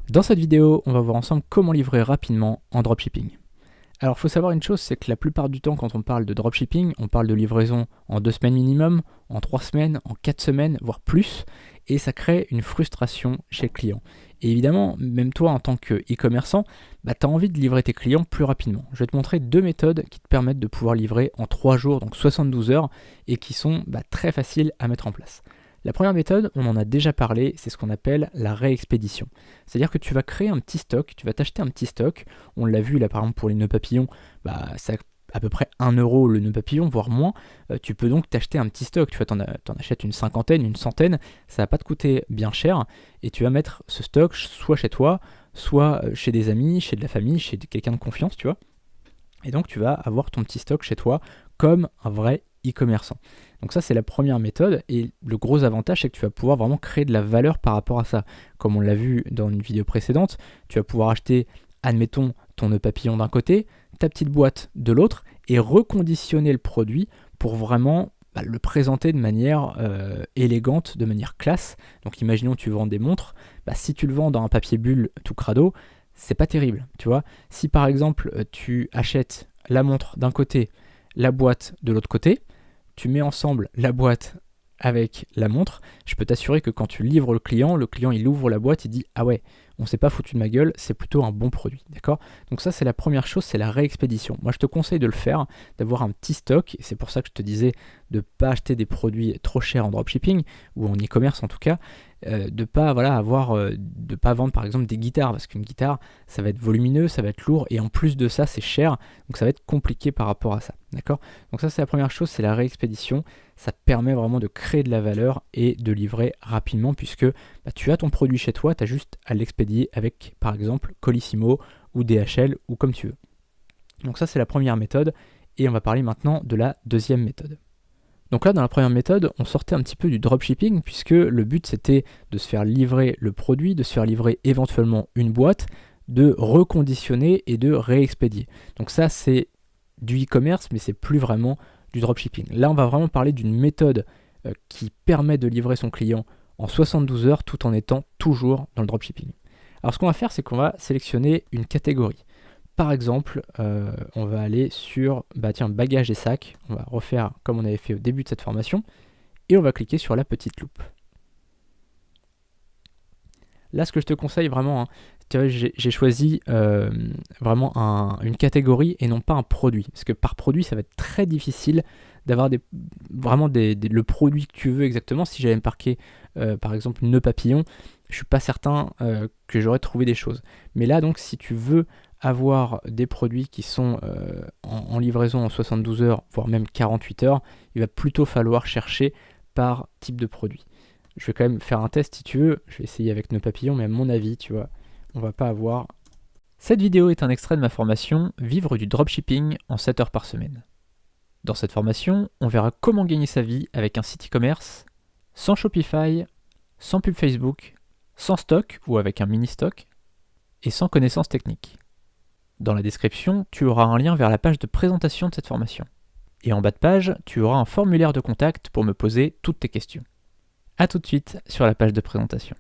Dans cette vidéo, on va voir ensemble comment livrer rapidement en dropshipping. Alors il faut savoir une chose, c'est que la plupart du temps quand on parle de dropshipping, on parle de livraison en 2 semaines minimum, en 3 semaines, en 4 semaines, voire plus, et ça crée une frustration chez le client. Et évidemment, même toi en tant que e-commerçant, tu as envie de livrer tes clients plus rapidement. Je vais te montrer 2 méthodes qui te permettent de pouvoir livrer en 3 jours, donc 72 heures, et qui sont très faciles à mettre en place. La première méthode, on en a déjà parlé, c'est ce qu'on appelle la réexpédition. C'est-à-dire que tu vas créer un petit stock, tu vas t'acheter un petit stock. On l'a vu là par exemple pour les nœuds papillons, ça à peu près 1 euro le nœud papillon, voire moins. Tu peux donc t'acheter un petit stock, tu vois, t'en achètes une cinquantaine, une centaine, ça va pas te coûter bien cher, et tu vas mettre ce stock soit chez toi, soit chez des amis, chez de la famille, chez quelqu'un de confiance, tu vois. Et donc tu vas avoir ton petit stock chez toi comme un vrai e-commerçant. Donc ça c'est la première méthode, et le gros avantage c'est que tu vas pouvoir vraiment créer de la valeur par rapport à ça. Comme on l'a vu dans une vidéo précédente, tu vas pouvoir acheter, admettons, ton nœud papillon d'un côté, ta petite boîte de l'autre, et reconditionner le produit pour vraiment le présenter de manière élégante, de manière classe. Donc imaginons que tu vends des montres, si tu le vends dans un papier bulle tout crado, c'est pas terrible, tu vois. Si par exemple tu achètes la montre d'un côté, la boîte de l'autre côté, tu mets ensemble la boîte avec la montre, je peux t'assurer que quand tu livres le client il ouvre la boîte, il dit « Ah ouais, on s'est pas foutu de ma gueule, c'est plutôt un bon produit. » D'accord ? Donc ça c'est la première chose, c'est la réexpédition. Moi je te conseille de le faire, d'avoir un petit stock, et c'est pour ça que je te disais de ne pas acheter des produits trop chers en dropshipping, ou en e-commerce en tout cas, de pas de pas vendre par exemple des guitares, parce qu'une guitare ça va être volumineux, ça va être lourd, et en plus de ça c'est cher, donc ça va être compliqué par rapport à ça. D'accord ? Donc ça c'est la première chose, c'est la réexpédition. Ça te permet vraiment de créer de la valeur et de livrer rapidement, puisque tu as ton produit chez toi, tu as juste à l'expédier avec par exemple Colissimo ou DHL ou comme tu veux. Donc ça c'est la première méthode, et on va parler maintenant de la deuxième méthode. Donc là dans la première méthode, on sortait un petit peu du dropshipping, puisque le but c'était de se faire livrer le produit, de se faire livrer éventuellement une boîte, de reconditionner et de réexpédier. Donc ça c'est du e-commerce, mais c'est plus vraiment du dropshipping. Là on va vraiment parler d'une méthode qui permet de livrer son client en 72 heures tout en étant toujours dans le dropshipping. Alors ce qu'on va faire, c'est qu'on va sélectionner une catégorie. Par exemple, on va aller sur bagages et sacs. On va refaire comme on avait fait au début de cette formation, et on va cliquer sur la petite loupe. Là, ce que je te conseille vraiment, j'ai choisi vraiment une catégorie et non pas un produit. Parce que par produit, ça va être très difficile d'avoir le produit que tu veux exactement. Si j'avais marqué par exemple nœud papillon, je suis pas certain que j'aurais trouvé des choses. Mais là, donc, si tu veux avoir des produits qui sont en livraison en 72 heures, voire même 48 heures, il va plutôt falloir chercher par type de produit. Je vais quand même faire un test si tu veux, je vais essayer avec nos papillons, mais à mon avis, tu vois, on va pas avoir... Cette vidéo est un extrait de ma formation « Vivre du dropshipping en 7 heures par semaine ». Dans cette formation, on verra comment gagner sa vie avec un site e-commerce, sans Shopify, sans pub Facebook, sans stock ou avec un mini-stock, et sans connaissances techniques. Dans la description, tu auras un lien vers la page de présentation de cette formation. Et en bas de page, tu auras un formulaire de contact pour me poser toutes tes questions. A tout de suite sur la page de présentation.